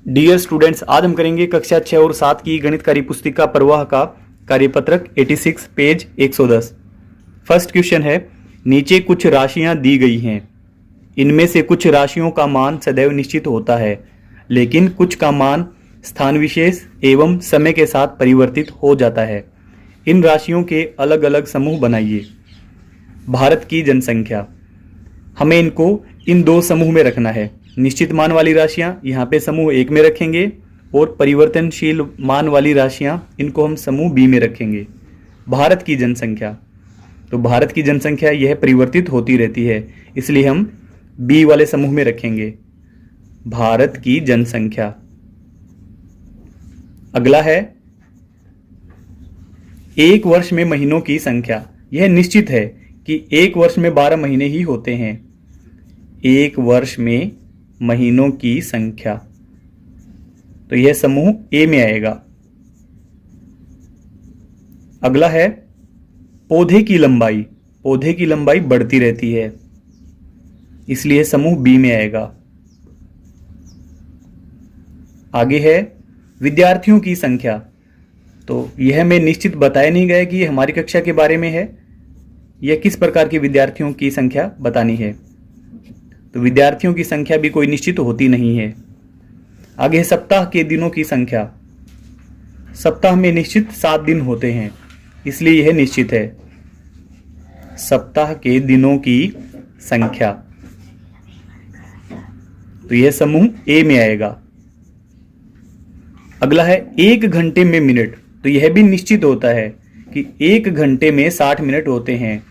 Dear students, आज हम करेंगे कक्षा 6 और 7 की गणित कार्य पुस्तिका प्रवाह का कार्यपत्रक 86 पेज 110। फर्स्ट क्वेश्चन है, नीचे कुछ राशियां दी गई हैं। इनमें से कुछ राशियों का मान सदैव निश्चित होता है, लेकिन कुछ का मान स्थान विशेष एवं समय के साथ परिवर्तित हो जाता है। इन राशियों के अलग अलग समूह बनाइए। भारत की जनसंख्या, हमें इनको इन दो समूह में रखना है। निश्चित मान वाली राशियां यहाँ पे समूह 1 में रखेंगे और परिवर्तनशील मान वाली राशियां इनको हम समूह बी में रखेंगे। भारत की जनसंख्या, तो भारत की जनसंख्या यह परिवर्तित होती रहती है, इसलिए हम बी वाले समूह में रखेंगे भारत की जनसंख्या। अगला है एक वर्ष में महीनों की संख्या। यह निश्चित है कि एक वर्ष में 12 महीने ही होते हैं। एक वर्ष में महीनों की संख्या, तो यह समूह ए में आएगा। अगला है पौधे की लंबाई। पौधे की लंबाई बढ़ती रहती है, इसलिए समूह बी में आएगा। आगे है विद्यार्थियों की संख्या। तो यह हमें निश्चित बताया नहीं गया कि यह हमारी कक्षा के बारे में है, यह किस प्रकार के विद्यार्थियों की संख्या बतानी है। तो विद्यार्थियों की संख्या भी कोई निश्चित होती नहीं है। आगे है सप्ताह के दिनों की संख्या। सप्ताह में निश्चित 7 दिन होते हैं, इसलिए यह निश्चित है सप्ताह के दिनों की संख्या। तो यह समूह ए में आएगा। अगला है 1 घंटे में मिनट। तो यह भी निश्चित होता है कि 1 घंटे में 60 मिनट होते हैं,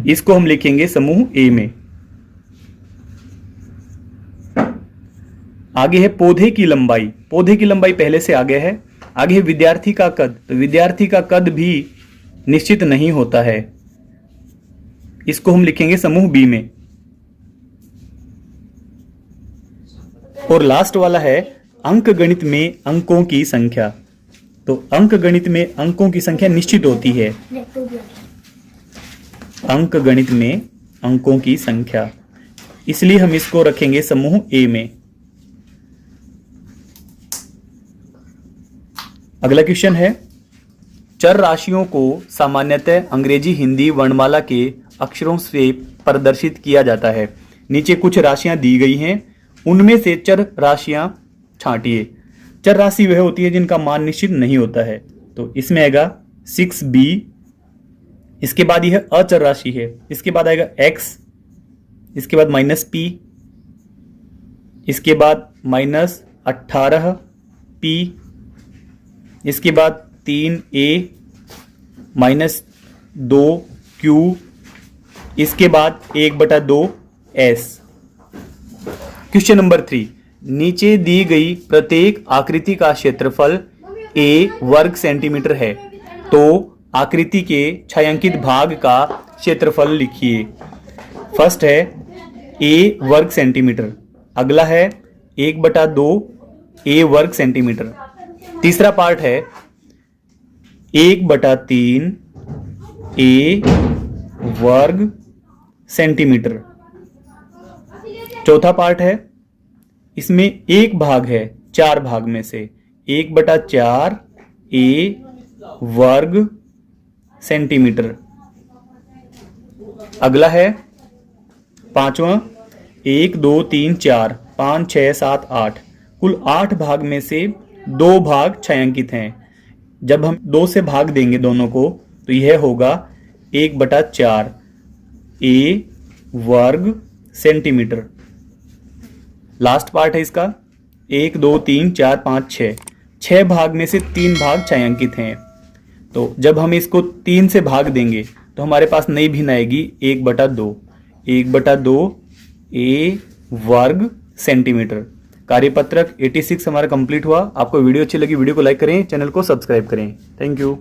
इसको हम लिखेंगे समूह ए में। आगे है पौधे की लंबाई। पौधे की लंबाई पहले से आगे है। आगे है विद्यार्थी का कद। तो विद्यार्थी का कद भी निश्चित नहीं होता है, इसको हम लिखेंगे समूह बी में। और लास्ट वाला है अंक गणित में अंकों की संख्या। तो अंक गणित में अंकों की संख्या निश्चित होती है। अंक गणित में अंकों की संख्या, इसलिए हम इसको रखेंगे समूह ए में। अगला क्वेश्चन है, चर राशियों को सामान्यतः अंग्रेजी हिंदी वर्णमाला के अक्षरों से प्रदर्शित किया जाता है। नीचे कुछ राशियां दी गई हैं, उनमें से चर राशियां छांटिए। चर राशि वह होती है जिनका मान निश्चित नहीं होता है। तो इसमें आएगा 6b, इसके बाद यह अचर राशि है, इसके बाद आएगा x, इसके बाद -p, इसके बाद -18p, इसके बाद 3a, -2q, इसके बाद 1/2s। क्वेश्चन नंबर 3, नीचे दी गई प्रत्येक आकृति का क्षेत्रफल a वर्ग सेंटीमीटर है, तो आकृति के छायांकित भाग का क्षेत्रफल लिखिए। फर्स्ट है a वर्ग सेंटीमीटर। अगला है 1/2 a वर्ग सेंटीमीटर। तीसरा पार्ट है 1/3 a वर्ग सेंटीमीटर। चौथा पार्ट है, इसमें एक भाग है 4 भाग में से, 1/4 a वर्ग सेंटीमीटर। अगला है पांचवा 1 2 3 4 5 6 7 8, कुल 8 भाग में से 2 भाग छायांकित हैं। जब हम 2 से भाग देंगे दोनों को, तो यह होगा 1/4 a वर्ग सेंटीमीटर। लास्ट पार्ट है इसका 1 2 3 4 5 6, 6 भाग में से 3 भाग छायांकित हैं। तो जब हम इसको 3 से भाग देंगे तो हमारे पास नई भिन्न आएगी 1/2 a वर्ग सेंटीमीटर। कार्यपत्रक 86 हमारा कंप्लीट हुआ। आपको वीडियो अच्छी लगी, वीडियो को लाइक करें, चैनल को सब्सक्राइब करें। Thank you.